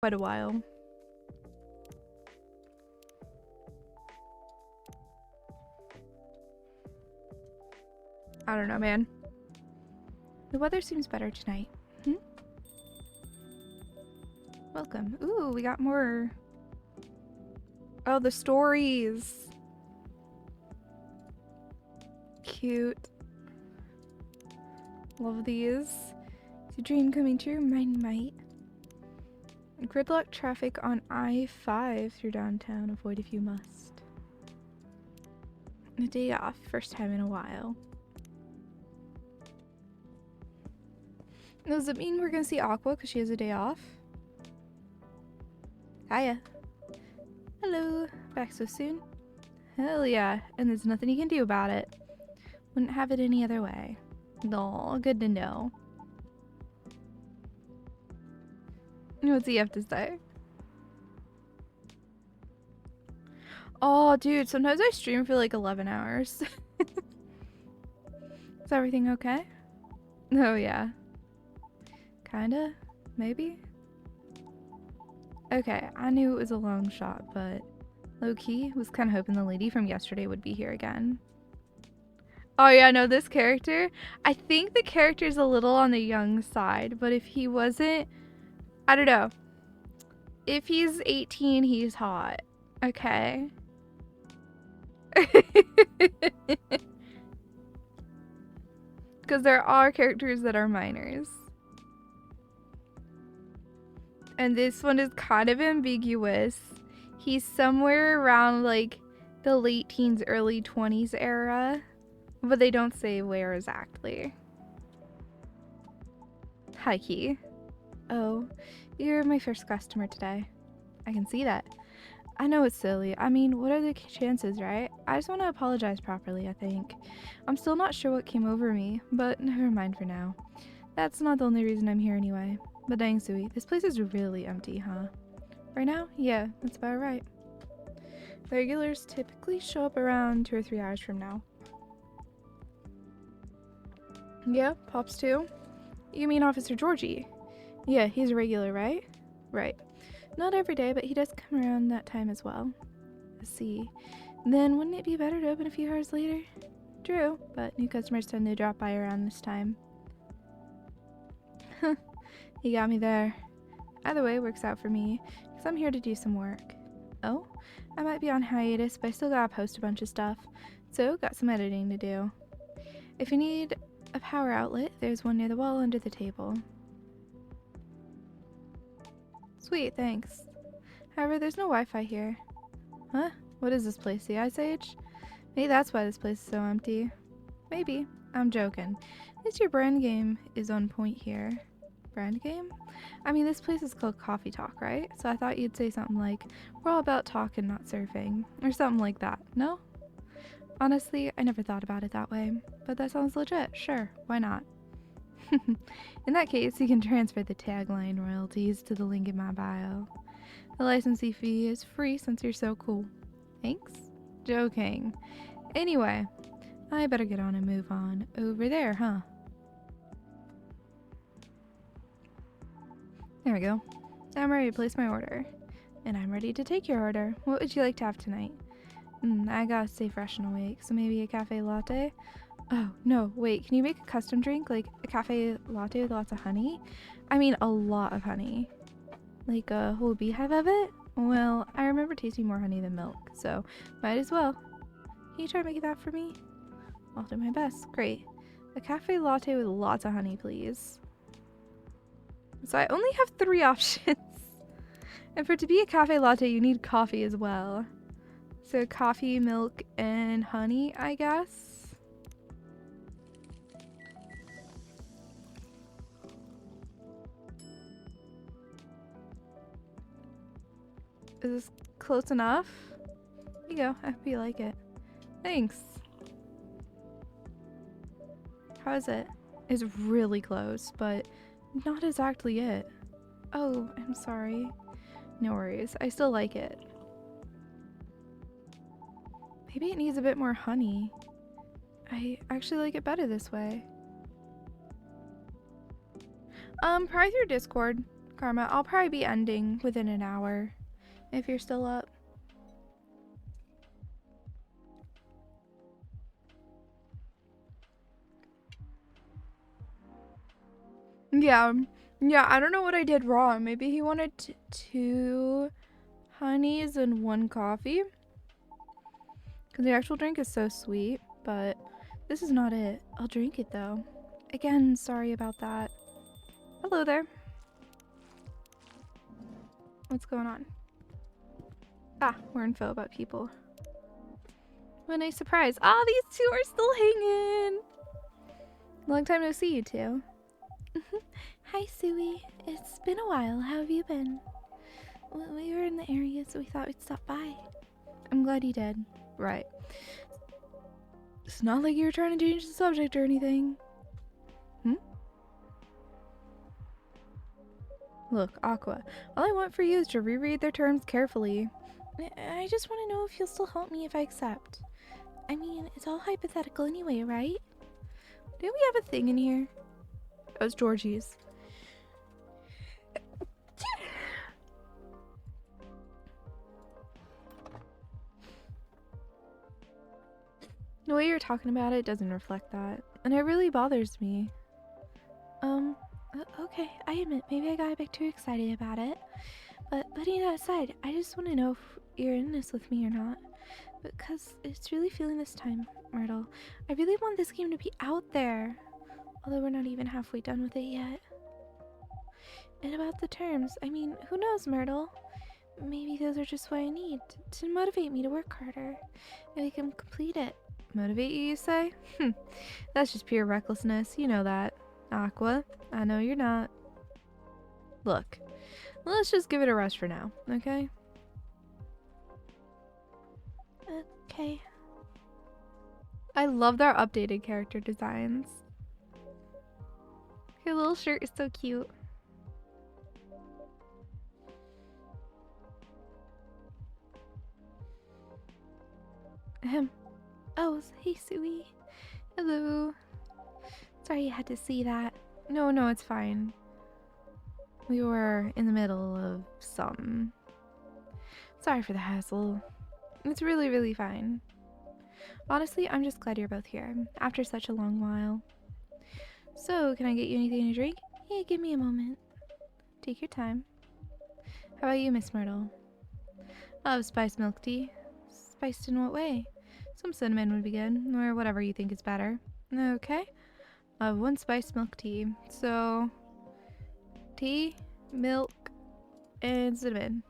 quite a while. I don't know, man. The weather seems better tonight. Welcome. Ooh, we got more. Oh, the stories. Cute. Love these. Is your dream coming true? Mine might. Gridlock traffic on I-5 through downtown. Avoid if you must. A day off. First time in a while. Does it mean we're gonna see Aqua because she has a day off? Hiya. Hello. Back so soon? Hell yeah. And there's nothing you can do about it. Wouldn't have it any other way. Aw, good to know. What's he have to say? Oh, dude, sometimes I stream for like 11 hours. Is everything okay? Oh, yeah. Kinda? Maybe? Okay, I knew it was a long shot, but low-key, was kind of hoping the lady from yesterday would be here again. Oh yeah, no, this character, I think the character's a little on the young side, but if he wasn't, I don't know. If he's 18, he's hot. Okay. Because there are characters that are minors. And this one is kind of ambiguous. He's somewhere around like the late teens, early 20s era. But they don't say where exactly. Hi, Key. Oh, you're my first customer today. I can see that. I know it's silly. I mean, what are the chances, right? I just want to apologize properly, I think. I'm still not sure what came over me, but never mind for now. That's not the only reason I'm here anyway. But dang, Suwey, this place is really empty, huh? Right now? Yeah, that's about right. The regulars typically show up around 2 or 3 hours from now. Yeah, Pops too? You mean Officer Georgie? Yeah, he's a regular, right? Right. Not every day, but he does come around that time as well. I see. Then wouldn't it be better to open a few hours later? True, but new customers tend to drop by around this time. Huh, you got me there. Either way, works out for me, because I'm here to do some work. Oh? I might be on hiatus, but I still gotta post a bunch of stuff, so got some editing to do. If you need a power outlet, there's one near the wall under the table. Sweet, thanks. However, there's no Wi-Fi here. Huh? What is this place, the Ice Age? Maybe that's why this place is so empty. Maybe. I'm joking. At least your brand game is on point here. Brand game? I mean, this place is called Coffee Talk, right? So I thought you'd say something like, we're all about talk and not surfing. Or something like that. No? Honestly, I never thought about it that way. But that sounds legit. Sure, why not? In that case, you can transfer the tagline royalties to the link in my bio. The licensing fee is free since you're so cool. Thanks? Joking. Anyway, I better get on and move on. Over there, huh? There we go. I'm ready to place my order. And I'm ready to take your order. What would you like to have tonight? I gotta stay fresh and awake, so maybe a cafe latte? Oh, no, wait, can you make a custom drink? Like a cafe latte with lots of honey? I mean, a lot of honey. Like a whole beehive of it? Well, I remember tasting more honey than milk, so might as well. Can you try making that for me? I'll do my best. Great. A cafe latte with lots of honey, please. So I only have 3 options. And for it to be a cafe latte, you need coffee as well. So coffee, milk, and honey, I guess. Is this close enough? Here you go. I hope you like it. Thanks. How is it? It's really close, but not exactly it. Oh, I'm sorry. No worries. I still like it. Maybe it needs a bit more honey. I actually like it better this way. Probably through Discord, Karma, I'll probably be ending within an hour if you're still up. Yeah, I don't know what I did wrong. Maybe he wanted 2 honeys and 1 coffee. Because the actual drink is so sweet, but this is not it. I'll drink it though. Again, sorry about that. Hello there. What's going on? Ah, more info about people. What a nice surprise. Ah, these 2 are still hanging. Long time no see, you 2. Hi, Suwey. It's been a while. How have you been? We were in the area, so we thought we'd stop by. I'm glad you did. Right. It's not like you were trying to change the subject or anything. Look, Aqua, all I want for you is to reread their terms carefully. I just want to know if you'll still help me if I accept. I mean, it's all hypothetical anyway, right? Do we have a thing in here? Oh, it's Georgie's. The way you're talking about it doesn't reflect that, and it really bothers me. Okay, I admit, maybe I got a bit too excited about it. But putting that aside, I just want to know if you're in this with me or not. Because it's really feeling this time, Myrtle. I really want this game to be out there. Although we're not even halfway done with it yet. And about the terms, I mean, who knows, Myrtle? Maybe those are just what I need to motivate me to work harder. And I can complete it. Motivate you say? That's just pure recklessness. You know that. Aqua, I know you're not. Look, let's just give it a rest for now, okay? Okay. I love their updated character designs. Your little shirt is so cute. Ahem. Oh, hey, Suwey. Hello. Sorry you had to see that. No, it's fine. We were in the middle of something. Sorry for the hassle. It's really, really fine. Honestly, I'm just glad you're both here, after such a long while. So, can I get you anything to drink? Hey, give me a moment. Take your time. How about you, Miss Myrtle? I'll have spiced milk tea. Spiced in what way? Some cinnamon would be good, or whatever you think is better. Okay. I'll have 1 spiced milk tea. So, tea, milk, and cinnamon.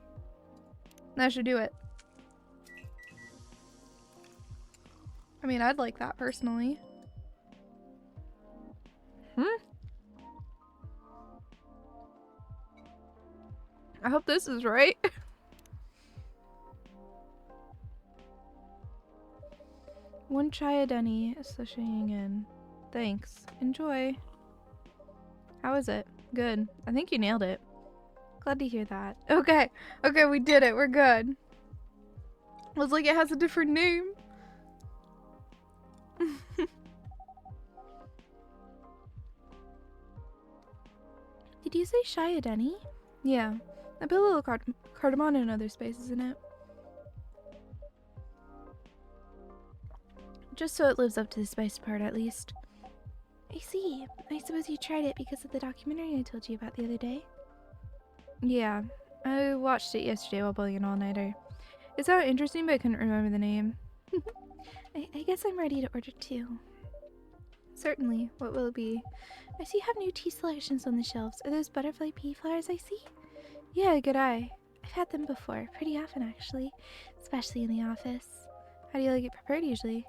That should do it. I mean, I'd like that personally. I hope this is right. 1 chai denny sashaying in. Thanks. Enjoy. How is it? Good. I think you nailed it. Glad to hear that. Okay, we did it. We're good. I was like, it has a different name. Did you say Shia Denny? Yeah. I put a little cardamom and other spices in it. Just so it lives up to the spice part, at least. I see. I suppose you tried it because of the documentary I told you about the other day? Yeah. I watched it yesterday while playing an all-nighter. It sounded interesting, but I couldn't remember the name. I guess I'm ready to order too. Certainly. What will it be? I see you have new tea selections on the shelves. Are those butterfly pea flowers I see? Yeah, good eye. I've had them before. Pretty often, actually. Especially in the office. How do you like it prepared usually?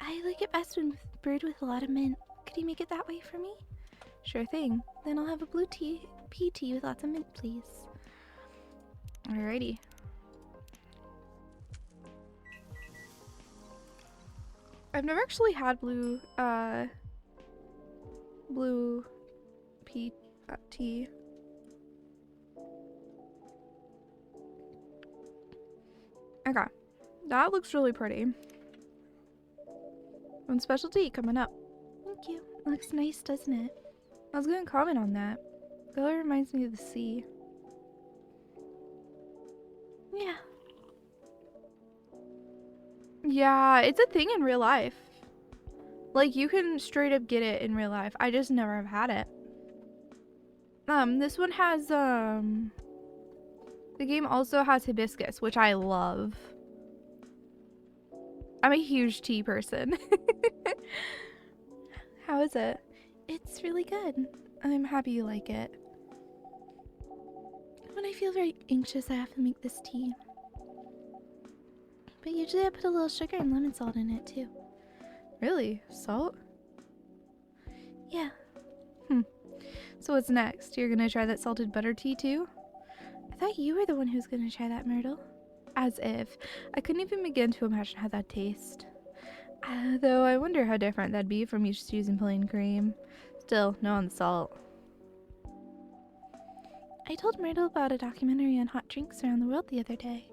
I like it best when brewed with a lot of mint. Could you make it that way for me? Sure thing. Then I'll have a blue pea tea with lots of mint, please. Alrighty. I've never actually had blue pea tea. Okay. That looks really pretty. One specialty coming up. Thank you. It looks nice, doesn't it? I was gonna comment on that. color reminds me of the sea. Yeah. Yeah, it's a thing in real life. Like, you can straight up get it in real life. I just never have had it. This one has, the game also has Hibiscus, which I love. I'm a huge tea person. How is it? It's really good. I'm happy you like it. When I feel very anxious, I have to make this tea. But usually I put a little sugar and lemon salt in it too. Really? Salt? Yeah. So what's next? You're gonna try that salted butter tea too? I thought you were the one who was gonna try that, Myrtle. As if. I couldn't even begin to imagine how that'd taste. Though I wonder how different that'd be from just using plain cream. Still, no on the salt. I told Myrtle about a documentary on hot drinks around the world the other day.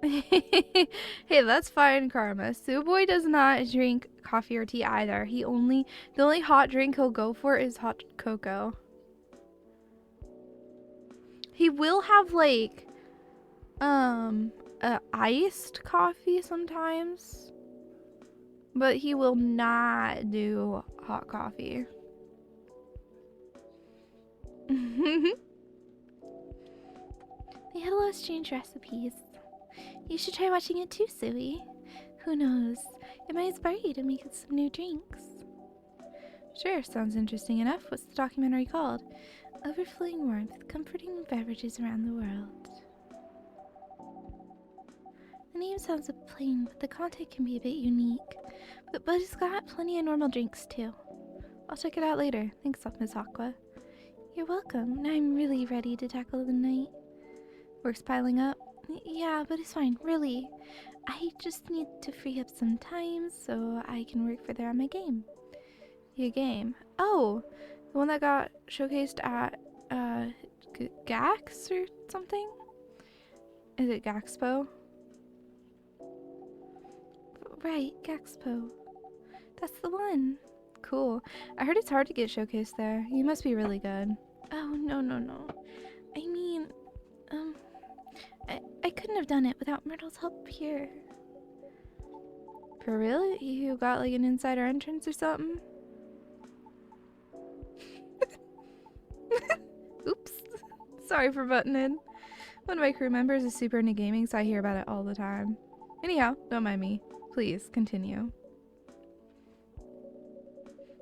Hey, that's fine, Karma. Suwey does not drink coffee or tea either. The only hot drink he'll go for is hot cocoa. He will have like iced coffee sometimes, but he will not do hot coffee. They had a lot of strange recipes. You should try watching it too, Suwey. Who knows? It might inspire you to make some new drinks. Sure, sounds interesting enough. What's the documentary called? Overflowing Warmth, Comforting Beverages Around the World. The name sounds plain, but the content can be a bit unique. But it's got plenty of normal drinks too. I'll check it out later. Thanks, Miss Aqua. You're welcome. Now I'm really ready to tackle the night. Work's piling up. Yeah, but it's fine, really. I just need to free up some time so I can work further on my game. Your game? Oh, the one that got showcased at, GAX or something? Is it Gaxpo? Right, Gaxpo. That's the one. Cool. I heard it's hard to get showcased there. You must be really good. Oh, no. I mean, I couldn't have done it without Myrtle's help here. For real? You got like an insider entrance or something? Oops. Sorry for butting in. One of my crew members is super into gaming, so I hear about it all the time. Anyhow, don't mind me. Please, continue.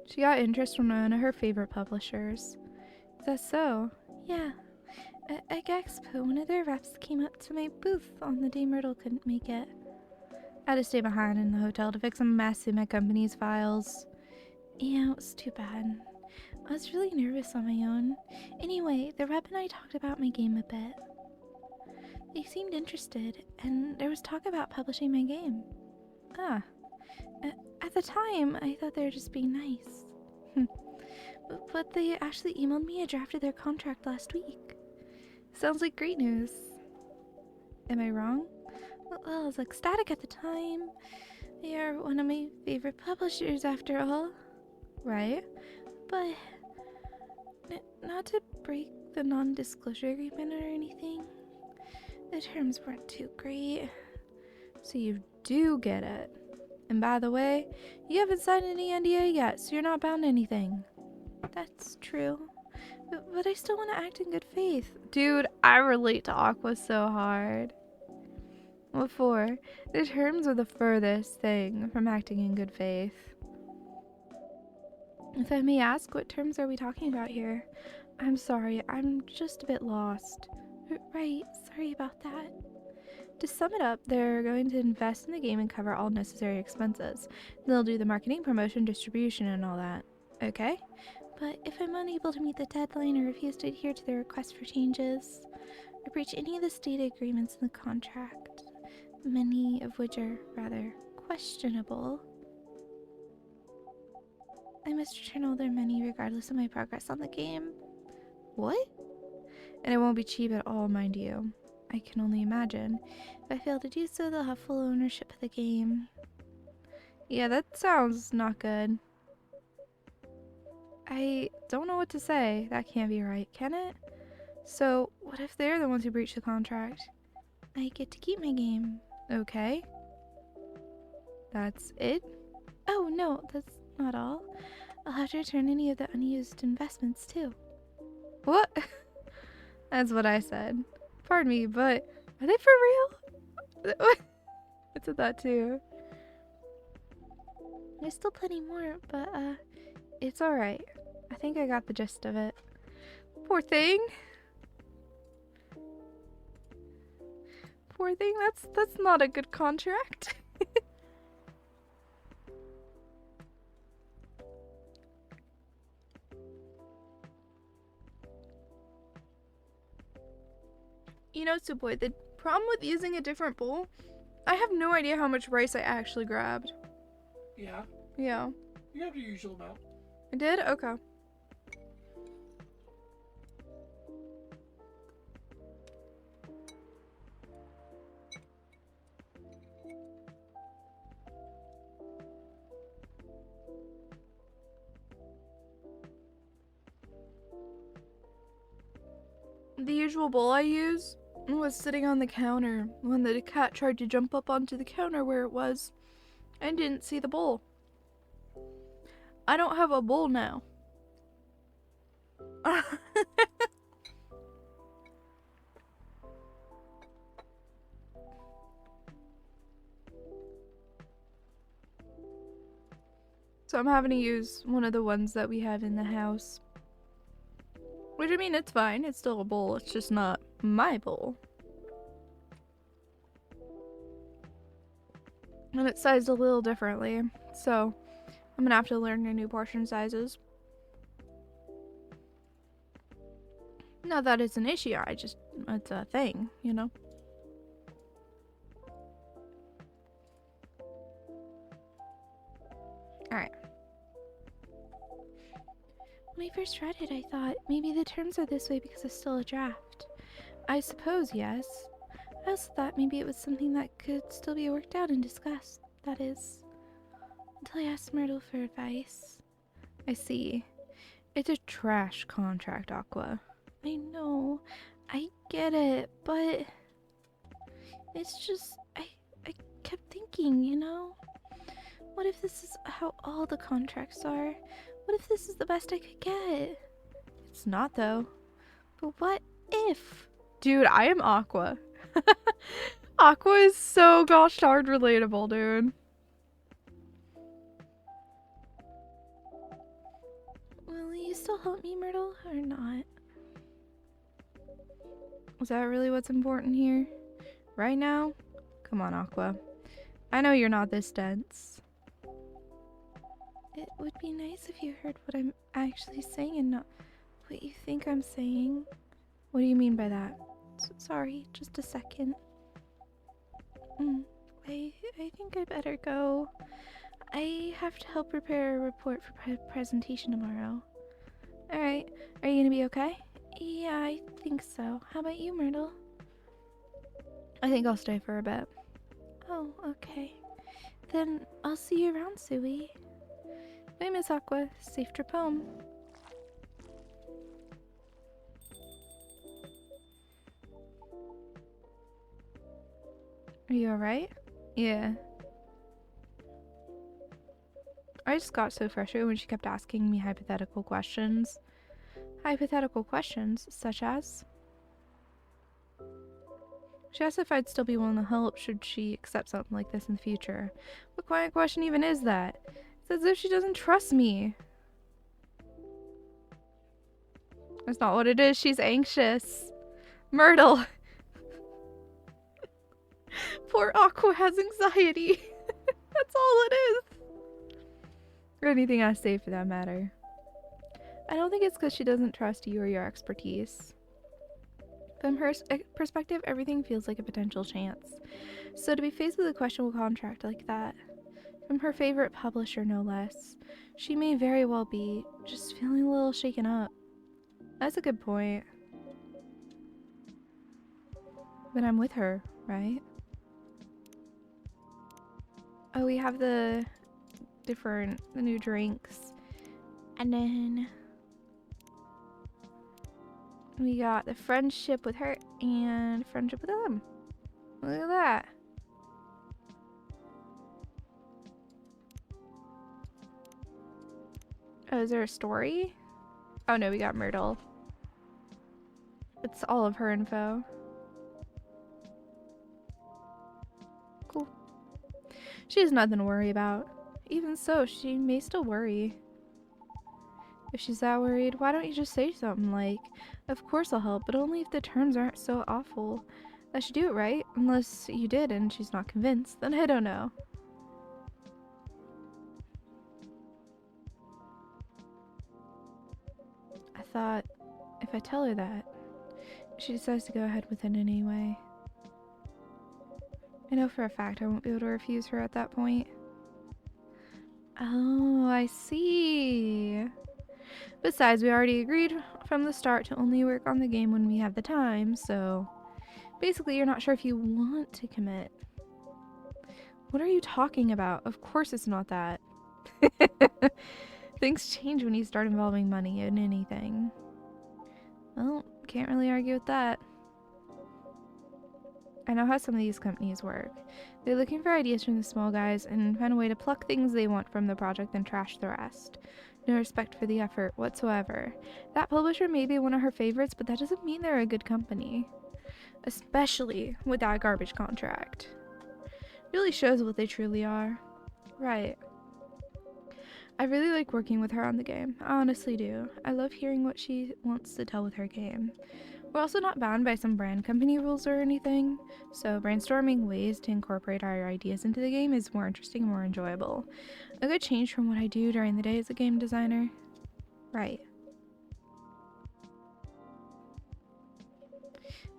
She got interest from one of her favorite publishers. Is that so? Yeah. At Expo, one of their reps came up to my booth on the day Myrtle couldn't make it. I had to stay behind in the hotel to fix a mess in my company's files. Yeah, it was too bad. I was really nervous on my own. Anyway, the rep and I talked about my game a bit. They seemed interested, and there was talk about publishing my game. At the time, I thought they were just being nice. But they actually emailed me a draft of their contract last week. Sounds like great news. Am I wrong? Well, I was ecstatic at the time. They are one of my favorite publishers after all. Right? But not to break the non-disclosure agreement or anything. The terms weren't too great. So you do get it. And by the way, you haven't signed any NDA yet, so you're not bound to anything. That's true. But I still want to act in good faith. Dude, I relate to Aqua so hard. What for? The terms are the furthest thing from acting in good faith. If I may ask, what terms are we talking about here? I'm sorry, I'm just a bit lost. Right, sorry about that. To sum it up, they're going to invest in the game and cover all necessary expenses. They'll do the marketing, promotion, distribution, and all that. Okay? But if I'm unable to meet the deadline or refuse to adhere to the request for changes, or breach any of the stated agreements in the contract, many of which are rather questionable, I must return all their money regardless of my progress on the game. What? And it won't be cheap at all, mind you. I can only imagine. If I fail to do so, they'll have full ownership of the game. Yeah, that sounds not good. I don't know what to say. That can't be right, can it? So, what if they're the ones who breached the contract? I get to keep my game. Okay. That's it? Oh, no, that's not all. I'll have to return any of the unused investments, too. What? That's what I said. Pardon me, but are they for real? I said that too. There's still plenty more, but, it's alright. I think I got the gist of it. Poor thing. Poor thing, that's not a good contract. You know, Suwey, the problem with using a different bowl, I have no idea how much rice I actually grabbed. Yeah. Yeah. You have the usual amount. I did? Okay. The usual bowl I use was sitting on the counter when the cat tried to jump up onto the counter where it was and didn't see the bowl. I don't have a bowl now. So I'm having to use one of the ones that we have in the house. Which, I mean, it's fine. It's still a bowl. It's just not my bowl. And it's sized a little differently. So I'm gonna have to learn the new portion sizes. Not that it's an issue. It's a thing, you know? Alright. When I first read it, I thought maybe the terms are this way because it's still a draft. I suppose, yes. I also thought maybe it was something that could still be worked out and discussed. That is, until I asked Myrtle for advice. I see. It's a trash contract, Aqua. I know. I get it, but it's just, I kept thinking, you know? What if this is how all the contracts are? What if this is the best I could get? It's not, though. But what if? Dude, I am Aqua. Aqua is so gosh darn relatable, dude. Will you still help me, Myrtle, or not? Is that really what's important here? Right now? Come on, Aqua. I know you're not this dense. It would be nice if you heard what I'm actually saying and not what you think I'm saying. What do you mean by that? Sorry, just a second. I think I better go. I have to help prepare a report for presentation tomorrow. Alright, are you gonna be okay? Yeah, I think so. How about you, Myrtle? I think I'll stay for a bit. Oh, okay. Then I'll see you around, Suwey. Bye, Miss Aqua. Safe trip home. Are you alright? Yeah. I just got so frustrated when she kept asking me hypothetical questions. Hypothetical questions, such as? She asked if I'd still be willing to help should she accept something like this in the future. What kind of question even is that? It's as if she doesn't trust me. That's not what it is. She's anxious. Myrtle. Poor Aqua has anxiety. That's all it is. Or anything I say for that matter. I don't think it's because she doesn't trust you or your expertise. From her perspective, everything feels like a potential chance. So to be faced with a questionable contract like that, from her favorite publisher no less, she may very well be just feeling a little shaken up. That's a good point. But I'm with her, right? Oh, we have the new drinks. And then we got the friendship with her and friendship with them. Look at that. Oh, is there a story? Oh no, we got Myrtle. It's all of her info. Cool. She has nothing to worry about. Even so, she may still worry. If she's that worried, why don't you just say something like, of course I'll help, but only if the terms aren't so awful. I should do it, right? Unless you did and she's not convinced, then I don't know. I thought, if I tell her that, she decides to go ahead with it anyway. I know for a fact I won't be able to refuse her at that point. Oh, I see. Besides, we already agreed from the start to only work on the game when we have the time, so basically you're not sure if you want to commit. What are you talking about? Of course it's not that. Things change when you start involving money in anything. Well, can't really argue with that. I know how some of these companies work. They're looking for ideas from the small guys and find a way to pluck things they want from the project and trash the rest. No respect for the effort whatsoever. That publisher may be one of her favorites, but that doesn't mean they're a good company. Especially with that garbage contract. Really shows what they truly are. Right. I really like working with her on the game. I honestly do. I love hearing what she wants to tell with her game. We're also not bound by some brand company rules or anything, so brainstorming ways to incorporate our ideas into the game is more interesting and more enjoyable. A good change from what I do during the day as a game designer. Right.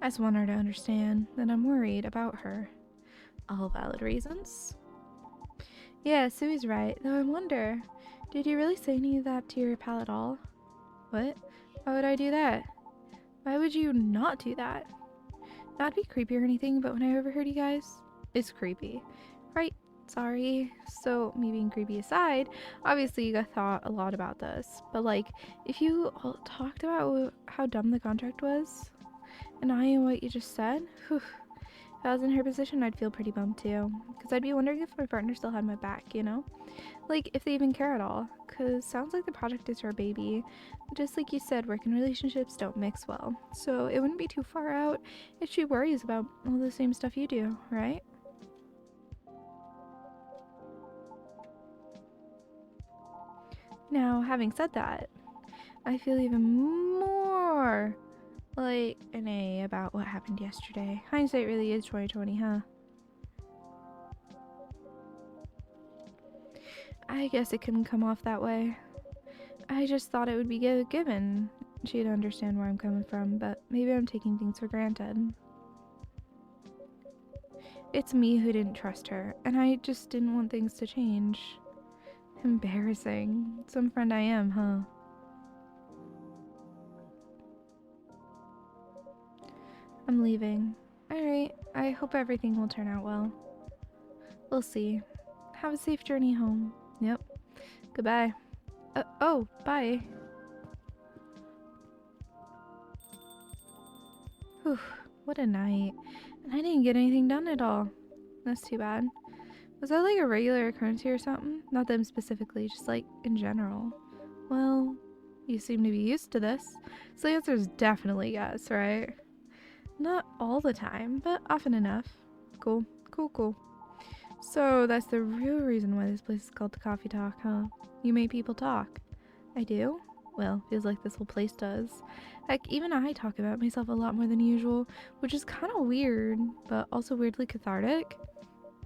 I just want her to understand that I'm worried about her. All valid reasons. Yeah, Suey's right, though I wonder, did you really say any of that to your pal at all? What? Why would I do that? Why would you not do that? Not to be creepy or anything, but when I overheard you guys, it's creepy. Right, sorry. So, me being creepy aside, obviously you thought a lot about this, but like, if you all talked about how dumb the contract was, and I and what you just said, whew, if I was in her position, I'd feel pretty bummed too, because I'd be wondering if my partner still had my back, you know? Like, if they even care at all, because sounds like the project is her baby. Just like you said, work and relationships don't mix well, so it wouldn't be too far out if she worries about all the same stuff you do, right? Now, having said that, I feel even more like an A about what happened yesterday. Hindsight really is 2020, huh? I guess it couldn't come off that way. I just thought it would be given she'd understand where I'm coming from, but maybe I'm taking things for granted. It's me who didn't trust her, and I just didn't want things to change. Embarrassing. Some friend I am, huh? I'm leaving. Alright, I hope everything will turn out well. We'll see. Have a safe journey home. Yep. Goodbye. Oh, bye. Whew, what a night. And I didn't get anything done at all. That's too bad. Was that like a regular occurrence here or something? Not them specifically, just like in general. Well, you seem to be used to this. So the answer is definitely yes, right? Not all the time, but often enough. Cool, cool, cool. So that's the real reason why this place is called the Coffee Talk, huh? You make people talk. I do? Well, feels like this whole place does. Heck, even I talk about myself a lot more than usual, which is kind of weird, but also weirdly cathartic.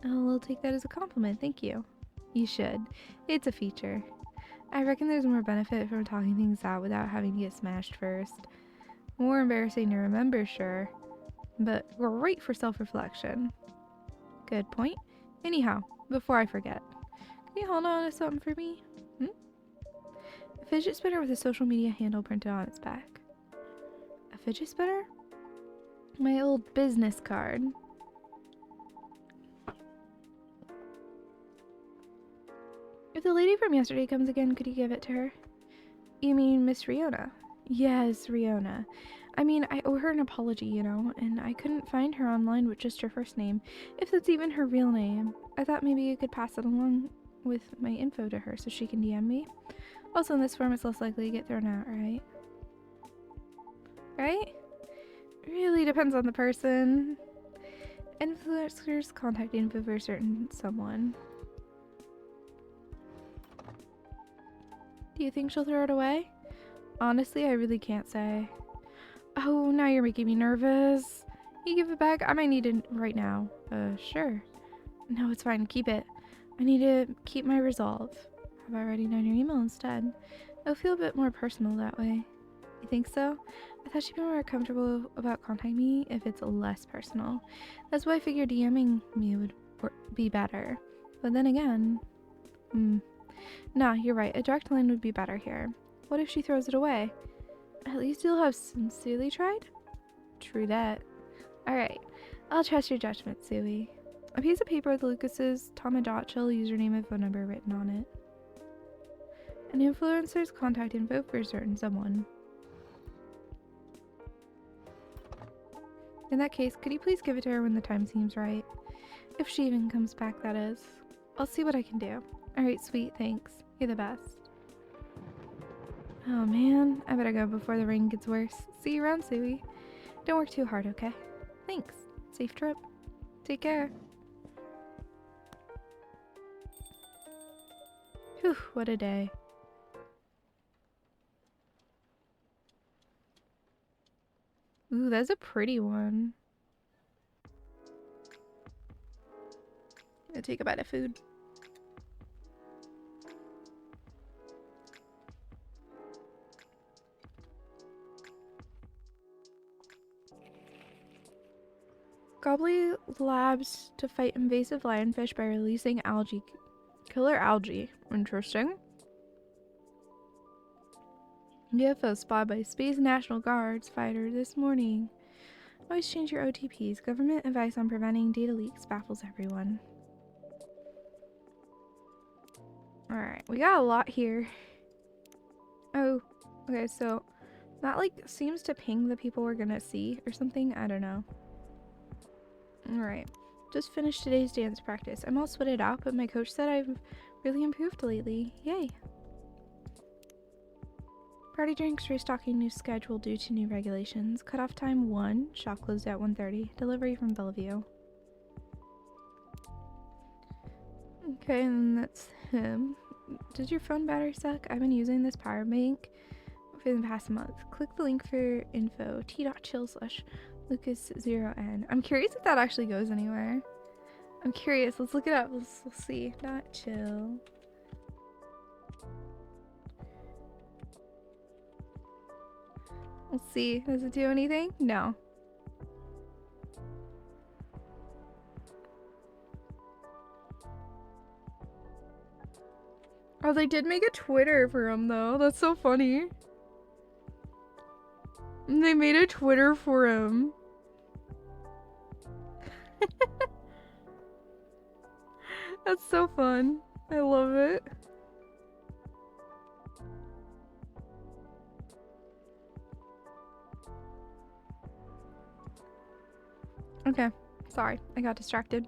I'll take that as a compliment, thank you. You should. It's a feature. I reckon there's more benefit from talking things out without having to get smashed first. More embarrassing to remember, sure, but great for self-reflection. Good point. Anyhow, before I forget, can you hold on to something for me? A fidget spinner with a social media handle printed on its back. A fidget spinner? My old business card. If the lady from yesterday comes again, could you give it to her? You mean Miss Riona? Yes, Riona. I mean, I owe her an apology, you know, and I couldn't find her online with just her first name, if that's even her real name. I thought maybe you could pass it along with my info to her so she can DM me. Also, in this form, it's less likely to get thrown out, right? Right? Really depends on the person. Influencers contact info for a certain someone. Do you think she'll throw it away? Honestly, I really can't say. Oh, now you're making me nervous. You give it back? I might need it right now. Sure. No, it's fine. Keep it. I need to keep my resolve. How about writing down your email instead? It'll feel a bit more personal that way. You think so? I thought she'd be more comfortable about contacting me if it's less personal. That's why I figured DMing me would be better. But then again... Nah, you're right. A direct line would be better here. What if she throws it away? At least you'll have sincerely tried? True that. Alright. I'll trust your judgment, Suwey. A piece of paper with Lucas's Tomadotchel username and phone number written on it. An influencer's contact info for a certain someone. In that case, could you please give it to her when the time seems right? If she even comes back, that is. I'll see what I can do. Alright, sweet, thanks. You're the best. Oh man, I better go before the rain gets worse. See you around, Suwey. Don't work too hard, okay? Thanks. Safe trip. Take care. Whew, what a day. Ooh, that's a pretty one. Gonna take a bite of food. Gobbly labs to fight invasive lionfish by releasing algae. Killer algae. Interesting. UFO spotted by Space National Guards fighter this morning. Always change your OTPs. Government advice on preventing data leaks baffles everyone. Alright, we got a lot here. Oh, okay, so that like seems to ping the people we're gonna see or something. I don't know. Alright, just finished today's dance practice. I'm all sweated out, but my coach said I've really improved lately. Yay. Party drinks restocking new schedule due to new regulations. Cutoff time 1, shop closed at 1:30. Delivery from Bellevue. Okay, and that's him. Does your phone battery suck? I've been using this power bank for the past month. Click the link for info. t.chill/Lucas0n. I'm curious if that actually goes anywhere. I'm curious. Let's look it up. Let's see. .chill. Let's see. Does it do anything? No. Oh, they did make a Twitter for him though. That's so funny. And they made a Twitter for him. That's so fun. I love it. Okay. Sorry, I got distracted.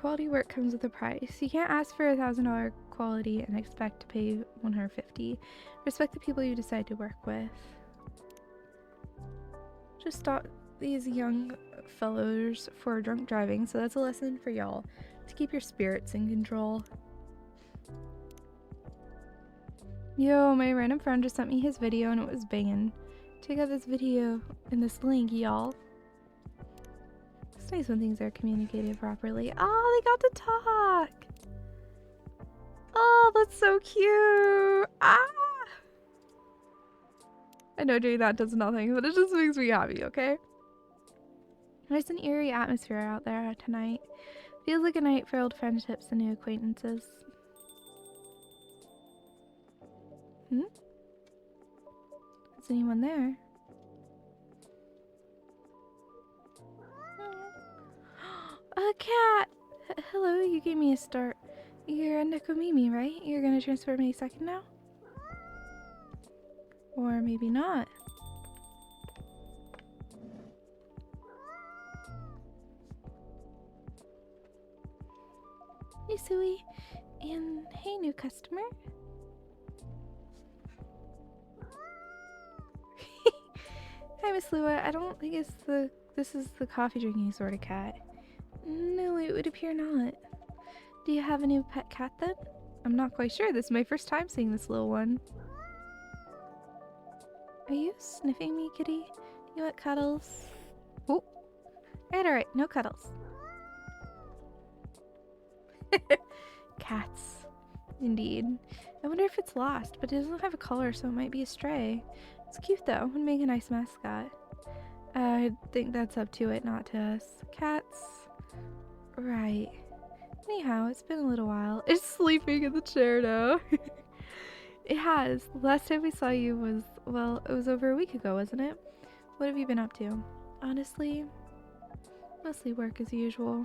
Quality work comes with a price. You can't ask for $1,000 quality and expect to pay $150. Respect the people you decide to work with. Just stop these young fellows for drunk driving, so that's a lesson for y'all to keep your spirits in control. Yo, my random friend just sent me his video and it was banging. Check out this video in this link, y'all. It's nice when things are communicated properly. Oh, they got to talk! Oh, that's so cute! Ah! I know doing that does nothing, but it just makes me happy, okay? There's an eerie atmosphere out there tonight. Feels like a night for old friendships and new acquaintances. Is anyone there? A cat! Hello, you gave me a start. You're a Nekomimi, right? You're gonna transform any second now? Or maybe not. Hey, Suwey. And hey, new customer. Hi, Miss Lua. I don't think this is the coffee drinking sort of cat. No, it would appear not. Do you have a new pet cat then? I'm not quite sure. This is my first time seeing this little one. Are you sniffing me, kitty? You want cuddles? Oh. Alright, no cuddles. Cats. Indeed. I wonder if it's lost, but it doesn't have a color, so it might be a stray. It's cute though, would make a nice mascot. I think that's up to it, not to us. Cats. Right. Anyhow, it's been a little while. It's sleeping in the chair now. It has. The last time we saw you was, well, it was over a week ago, wasn't it? What have you been up to? Honestly, mostly work as usual.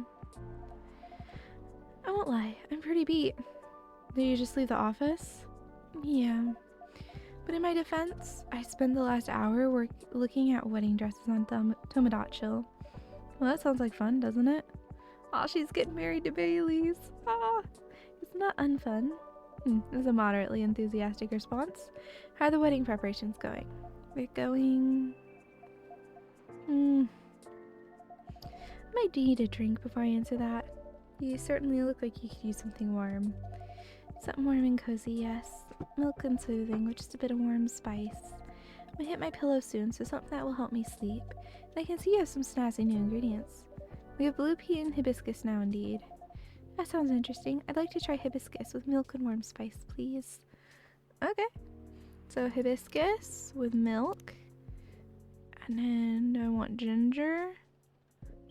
I won't lie, I'm pretty beat. Did you just leave the office? Yeah. But in my defense, I spent the last hour looking at wedding dresses on Tomodachi. Well, that sounds like fun, doesn't it? Aw, she's getting married to Bailey's. Ah, it's not unfun. It was a moderately enthusiastic response. How are the wedding preparations going? They're going... Might need a drink before I answer that. You certainly look like you could use something warm. Something warm and cozy, yes. Milk and soothing with just a bit of warm spice. I'm gonna hit my pillow soon, so something that will help me sleep. And I can see you have some snazzy new ingredients. We have blue pea and hibiscus now, indeed. That sounds interesting. I'd like to try hibiscus with milk and warm spice, please. Okay. So hibiscus with milk. And then I want ginger.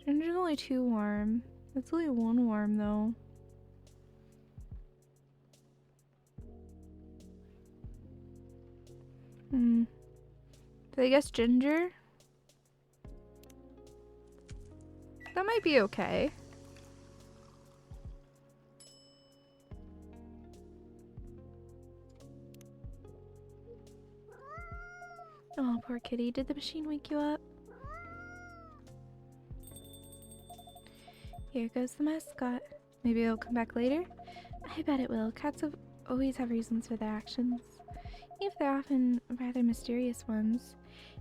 Ginger's only 2 warm. That's only 1 warm, though. So I guess ginger? That might be okay. Oh, poor kitty. Did the machine wake you up? Here goes the mascot. Maybe it'll come back later? I bet it will. Cats always have reasons for their actions. Even if they're often rather mysterious ones.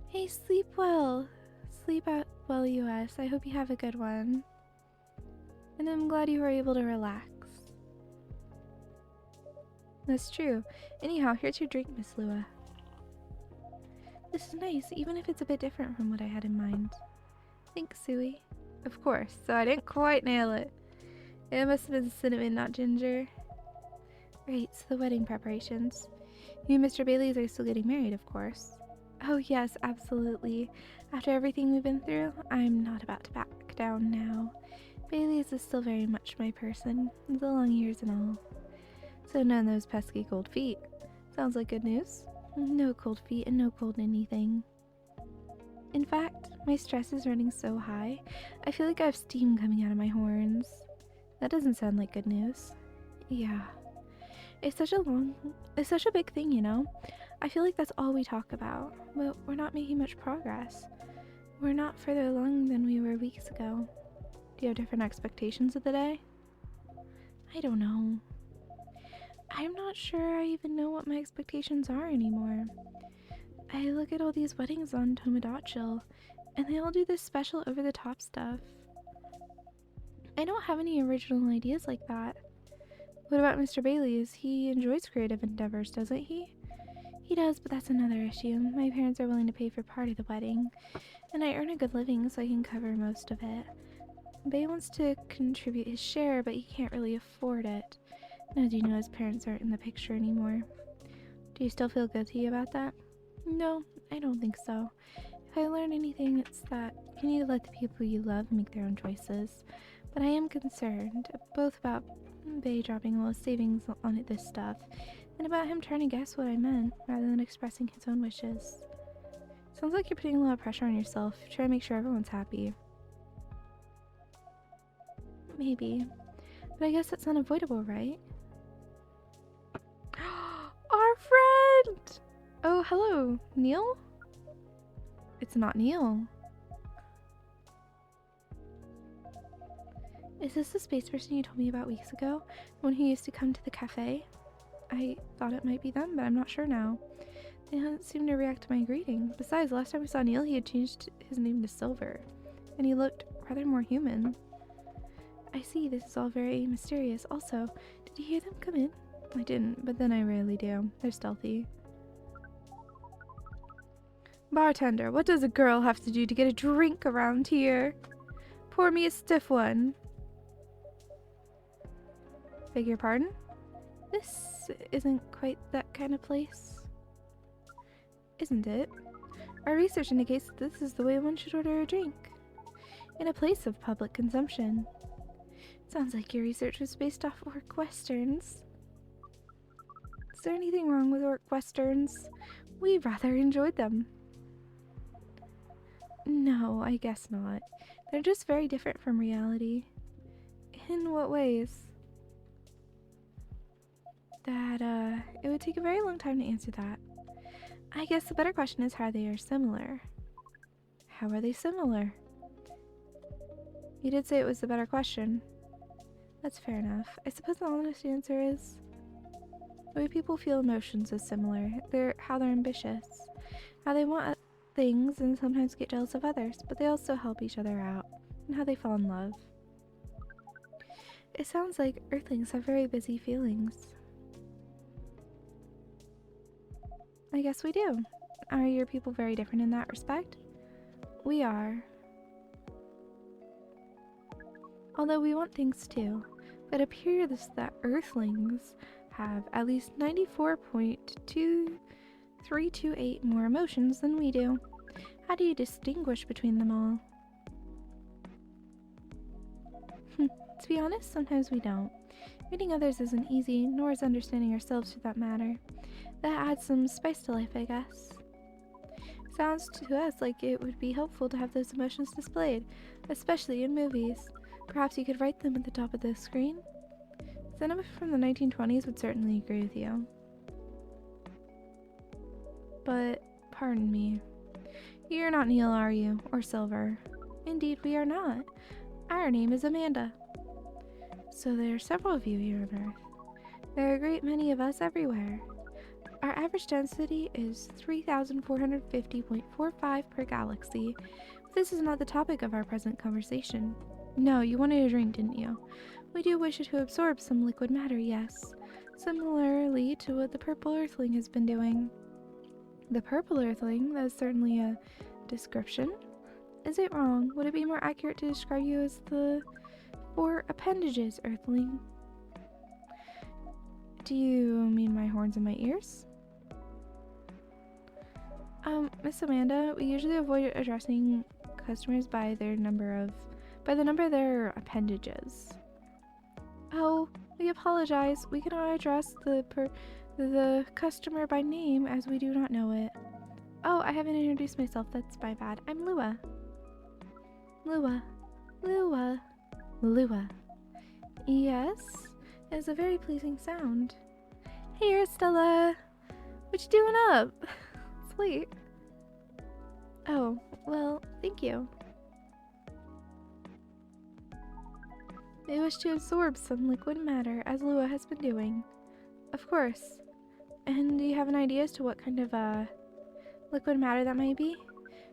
Hey, sleep well. Sleep out well, US. I hope you have a good one. And I'm glad you were able to relax. That's true. Anyhow, here's your drink, Miss Lua. This is nice, even if it's a bit different from what I had in mind. Thanks, Suwey. Of course, so I didn't quite nail it. It must have been cinnamon, not ginger. Right, so the wedding preparations. You and Mr. Bailey's are still getting married, of course. Oh yes, absolutely. After everything we've been through, I'm not about to back down now. Bailey's is still very much my person, the long years and all. So none of those pesky cold feet. Sounds like good news. No cold feet and no cold anything. In fact, my stress is running so high, I feel like I have steam coming out of my horns. That doesn't sound like good news. Yeah. It's such a big thing, you know? I feel like that's all we talk about, but we're not making much progress. We're not further along than we were weeks ago. Do you have different expectations of the day? I don't know. I'm not sure I even know what my expectations are anymore. I look at all these weddings on Tomodachi, and they all do this special over-the-top stuff. I don't have any original ideas like that. What about Mr. Bailey's? He enjoys creative endeavors, doesn't he? He does, but that's another issue. My parents are willing to pay for part of the wedding, and I earn a good living so I can cover most of it. Bay wants to contribute his share, but he can't really afford it. Now do you know his parents aren't in the picture anymore? Do you still feel guilty about that? No, I don't think so. If I learn anything, it's that you need to let the people you love make their own choices. But I am concerned, both about Bay dropping all his savings on this stuff, and about him trying to guess what I meant, rather than expressing his own wishes. Sounds like you're putting a lot of pressure on yourself, trying to make sure everyone's happy. Maybe. But I guess that's unavoidable, right? hello, Neil? It's not Neil. Is this the space person you told me about weeks ago? When he used to come to the cafe? I thought it might be them, but I'm not sure now. They don't seem to react to my greeting. Besides, last time we saw Neil, he had changed his name to Silver, and he looked rather more human. I see, this is all very mysterious. Also, did you hear them come in? I didn't, but then I rarely do. They're stealthy. Bartender, what does a girl have to do to get a drink around here? Pour me a stiff one. Beg your pardon? This isn't quite that kind of place. Isn't it? Our research indicates that this is the way one should order a drink. In a place of public consumption. Sounds like your research was based off orc westerns. Is there anything wrong with orc westerns? We rather enjoyed them. No, I guess not. They're just very different from reality. In what ways? It would take a very long time to answer that. I guess the better question is how they are similar. How are they similar? You did say it was the better question. That's fair enough. I suppose the honest answer is the way people feel emotions is similar. How they're ambitious. How they want things and sometimes get jealous of others, but they also help each other out. And how they fall in love. It sounds like Earthlings have very busy feelings. I guess we do. Are your people very different in that respect? We are. Although we want things too. But it appears that Earthlings have at least 94.2328 more emotions than we do. How do you distinguish between them all? To be honest, sometimes we don't. Reading others isn't easy, nor is understanding ourselves for that matter. That adds some spice to life, I guess. Sounds to us like it would be helpful to have those emotions displayed, especially in movies. Perhaps you could write them at the top of the screen? Cinema from the 1920s would certainly agree with you. But, pardon me. You're not Neil, are you? Or Silver? Indeed, we are not. Our name is Amanda. So there are several of you here on Earth. There are a great many of us everywhere. Our average density is 3,450.45 per galaxy. But this is not the topic of our present conversation. No, you wanted a drink, didn't you? We do wish to absorb some liquid matter, yes. Similarly to what the Purple Earthling has been doing. The Purple Earthling? That is certainly a description. Is it wrong? Would it be more accurate to describe you as the 4 appendages Earthling? Do you mean my horns and my ears? Miss Amanda, we usually avoid addressing customers by the number of their appendages. Oh, we apologize. We cannot address the customer by name as we do not know it. Oh, I haven't introduced myself. That's my bad. I'm Lua. Lua. Lua. Lua. Yes? It's a very pleasing sound. Hey, Stella. What you doing up? Sweet. Oh, well, thank you. They wish to absorb some liquid matter, as Lua has been doing. Of course. And do you have an idea as to what kind of, liquid matter that might be?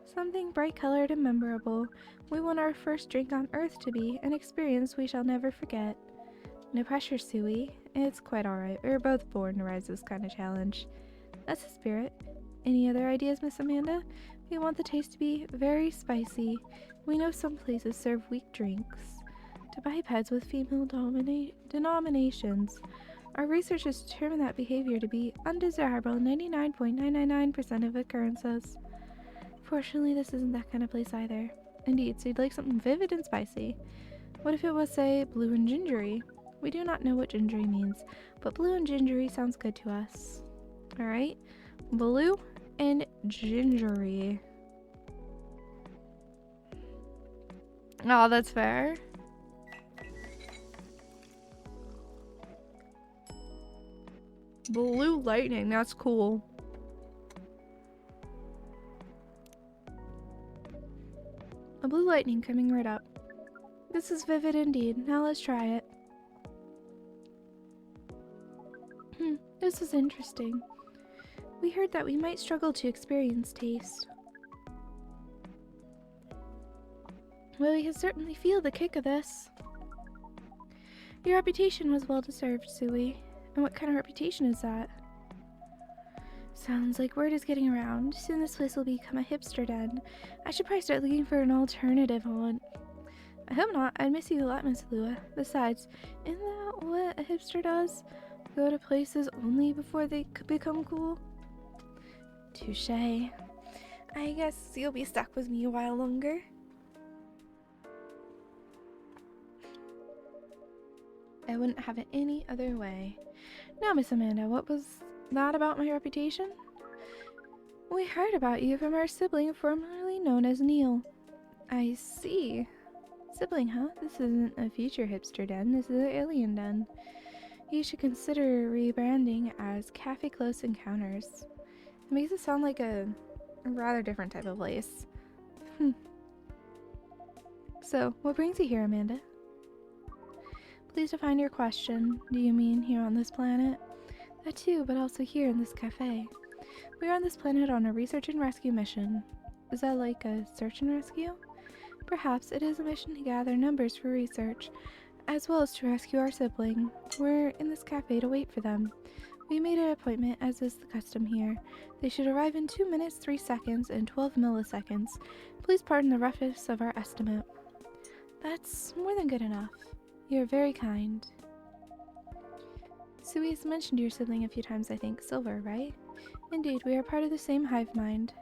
Something bright-colored and memorable. We want our first drink on Earth to be an experience we shall never forget. No pressure, Suwey. It's quite alright. We were both born to rise this kind of challenge. That's the spirit. Any other ideas, Miss Amanda? We want the taste to be very spicy. We know some places serve weak drinks. To bipeds with female denominations. Our research has determined that behavior to be undesirable 99.999% of occurrences. Fortunately, this isn't that kind of place either. Indeed, so you'd like something vivid and spicy. What if it was, say, blue and gingery? We do not know what gingery means, but blue and gingery sounds good to us. Alright? Blue and gingery. Oh, that's fair. Blue lightning, that's cool. a blue lightning coming right up. This is vivid indeed. Now let's try it. This is interesting. We heard that we might struggle to experience taste. Well, we can certainly feel the kick of this. Your reputation was well deserved, Suwey. And what kind of reputation is that? Sounds like word is getting around. Soon this place will become a hipster den. I should probably start looking for an alternative haunt. I hope not. I'd miss you a lot, Miss Lua. Besides, isn't that what a hipster does? Go to places only before they become cool? Touché. I guess you'll be stuck with me a while longer. I wouldn't have it any other way. Now, Miss Amanda, what was that about my reputation? We heard about you from our sibling formerly known as Neil. I see. Sibling, huh? This isn't a future hipster den, this is an alien den. You should consider rebranding as Cafe Close Encounters. It makes it sound like a rather different type of place. So, what brings you here, Amanda? Please define your question. Do you mean here on this planet? That too, but also here in this cafe. We are on this planet on a research and rescue mission. Is that like a search and rescue? Perhaps it is a mission to gather numbers for research, as well as to rescue our sibling. We're in this cafe to wait for them. We made an appointment, as is the custom here. They should arrive in 2 minutes, 3 seconds, and 12 milliseconds. Please pardon the roughness of our estimate. That's more than good enough. You're very kind. Suwey's mentioned your sibling a few times, I think. Silver, right? Indeed, we are part of the same hive mind.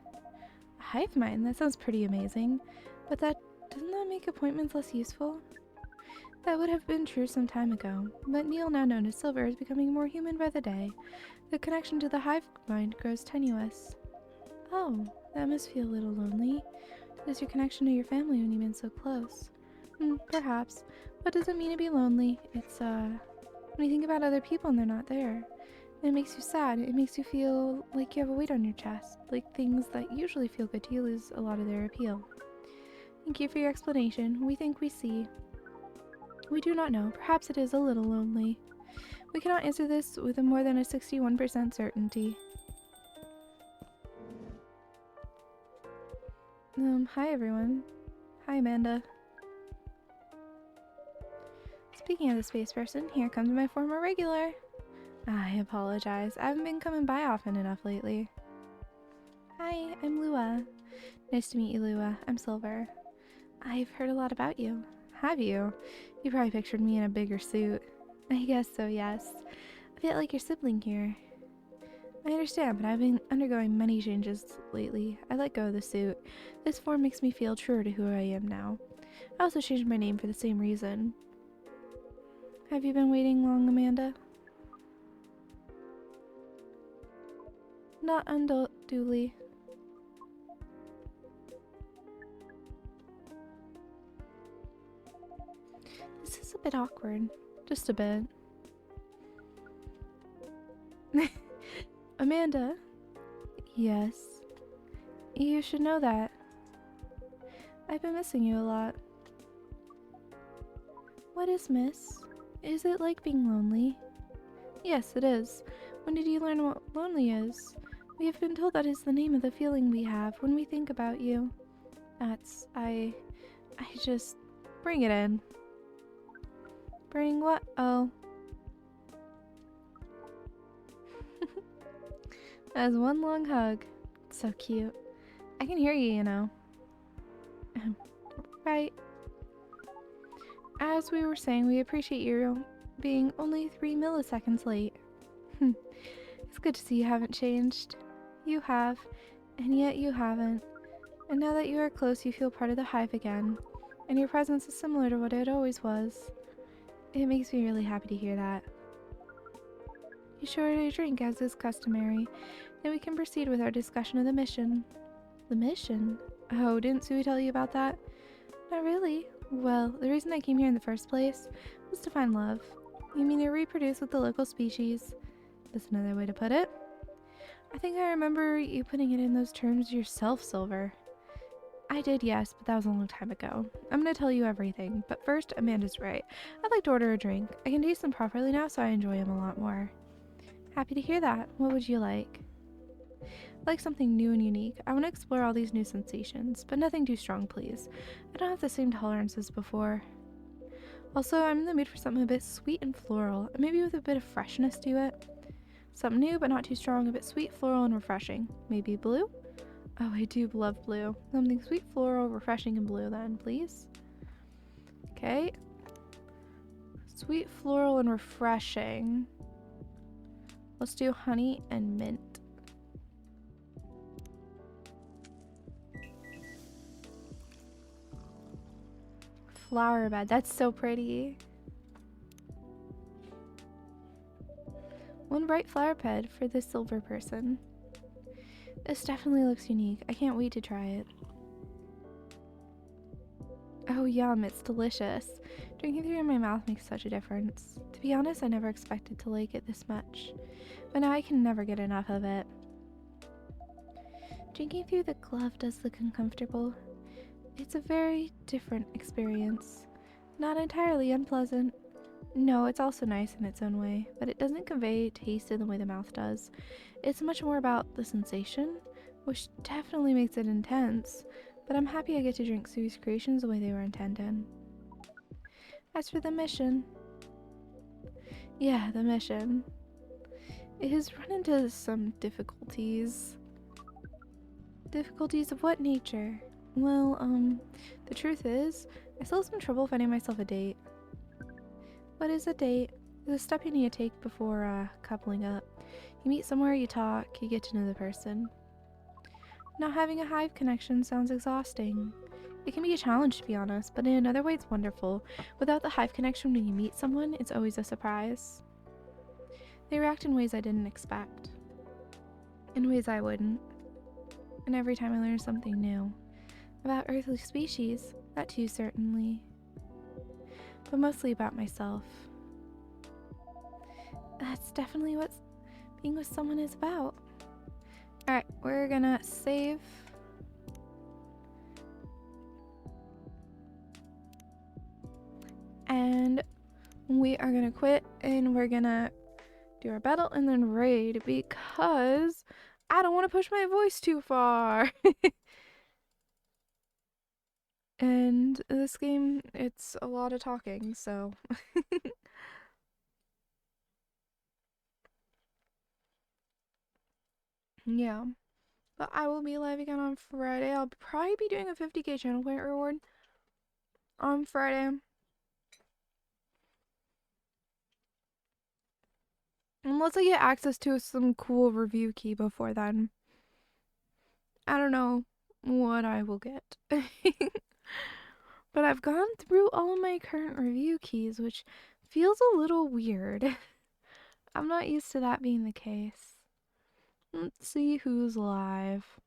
A hive mind? That sounds pretty amazing. But doesn't that make appointments less useful? That would have been true some time ago, but Neil, now known as Silver, is becoming more human by the day. The connection to the hive mind grows tenuous. Oh, that must feel a little lonely. Is your connection to your family when you've been so close? Perhaps. What does it mean to be lonely? It's, when you think about other people and they're not there. It makes you sad. It makes you feel like you have a weight on your chest. Like things that usually feel good to you lose a lot of their appeal. Thank you for your explanation. We think we see. We do not know. Perhaps it is a little lonely. We cannot answer this with a more than a 61% certainty. Hi everyone. Hi Amanda. Speaking of the space person, here comes my former regular. I apologize. I haven't been coming by often enough lately. Hi, I'm Lua. Nice to meet you, Lua. I'm Silver. I've heard a lot about you. Have you? You probably pictured me in a bigger suit. I guess so, yes. A bit like your sibling here. I understand, but I've been undergoing many changes lately. I let go of the suit. This form makes me feel truer to who I am now. I also changed my name for the same reason. Have you been waiting long, Amanda? Not unduly. This is a bit awkward. Just a bit. Amanda? Yes? You should know that. I've been missing you a lot. What is miss? Is it like being lonely? Yes, it is. When did you learn what lonely is? We have been told that is the name of the feeling we have when we think about you. I just... Bring it in. Bring what? Oh. That was one long hug. So cute. I can hear you, you know. Right. As we were saying, we appreciate you being only 3 milliseconds late. It's good to see you haven't changed. You have, and yet you haven't. And now that you are close, you feel part of the hive again. And your presence is similar to what it always was. It makes me really happy to hear that. You sure to drink as is customary. Then we can proceed with our discussion of the mission. The mission? Oh, didn't Suwey tell you about that? Not really. Well, the reason I came here in the first place was to find love. You mean to reproduce with the local species? That's another way to put it. I think I remember you putting it in those terms yourself, Silver. I did, yes, but that was a long time ago. I'm gonna tell you everything, but first, Amanda's right. I'd like to order a drink. I can taste them properly now, so I enjoy them a lot more. Happy to hear that. What would you like? I'd like something new and unique. I want to explore all these new sensations, but nothing too strong, please. I don't have the same tolerance as before. Also, I'm in the mood for something a bit sweet and floral, and maybe with a bit of freshness to it. Something new but not too strong, a bit sweet, floral, and refreshing. Maybe blue? Oh, I do love blue. Something sweet, floral, refreshing, and blue then, please. Okay. Sweet, floral, and refreshing. Let's do honey and mint. Flower bed. That's so pretty. One bright flower bed for this silver person. This definitely looks unique. I can't wait to try it. Oh, yum. It's delicious. Drinking through in my mouth makes such a difference. To be honest, I never expected to like it this much. But now I can never get enough of it. Drinking through the glove does look uncomfortable. It's a very different experience. Not entirely unpleasant. No, it's also nice in its own way, but it doesn't convey taste in the way the mouth does. It's much more about the sensation, which definitely makes it intense, but I'm happy I get to drink Suwey's creations the way they were intended. As for the mission... Yeah, the mission. It has run into some difficulties. Difficulties of what nature? Well, the truth is, I still have some trouble finding myself a date. What is a date? It's a step you need to take before, coupling up. You meet somewhere, you talk, you get to know the person. Not having a hive connection sounds exhausting. It can be a challenge, to be honest, but in another way it's wonderful. Without the hive connection when you meet someone, it's always a surprise. They react in ways I didn't expect. In ways I wouldn't. And every time I learn something new. About earthly species, that too certainly. But mostly about myself. That's definitely what being with someone is about. Alright, we're gonna save. And we are gonna quit and we're gonna do our battle and then raid because I don't want to push my voice too far. And this game, it's a lot of talking, so. Yeah. But I will be live again on Friday. I'll probably be doing a 50k channel point reward on Friday. Unless I get access to some cool review key before then. I don't know what I will get. But I've gone through all of my current review keys, which feels a little weird. I'm not used to that being the case. Let's see who's live.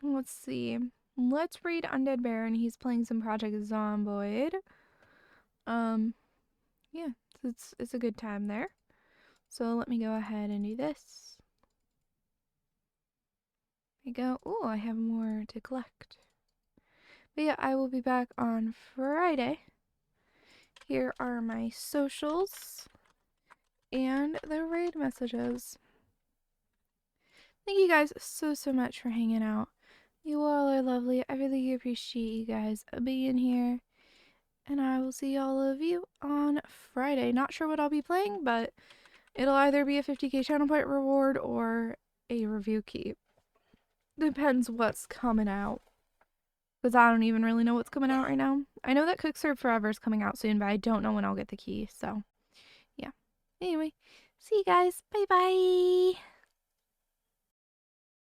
Let's see. Let's read Undead Baron. He's playing some Project Zomboid. Yeah, it's a good time there. So let me go ahead and do this. There you go. Oh, I have more to collect. But yeah, I will be back on Friday. Here are my socials and the raid messages. Thank you guys so much for hanging out. You all are lovely. I really appreciate you guys being here. And I will see all of you on Friday. Not sure what I'll be playing, but it'll either be a 50k channel point reward or a review key. Depends what's coming out. Because I don't even really know what's coming out right now. I know that Cook Serve Forever is coming out soon, but I don't know when I'll get the key. So, yeah. Anyway, see you guys. Bye-bye.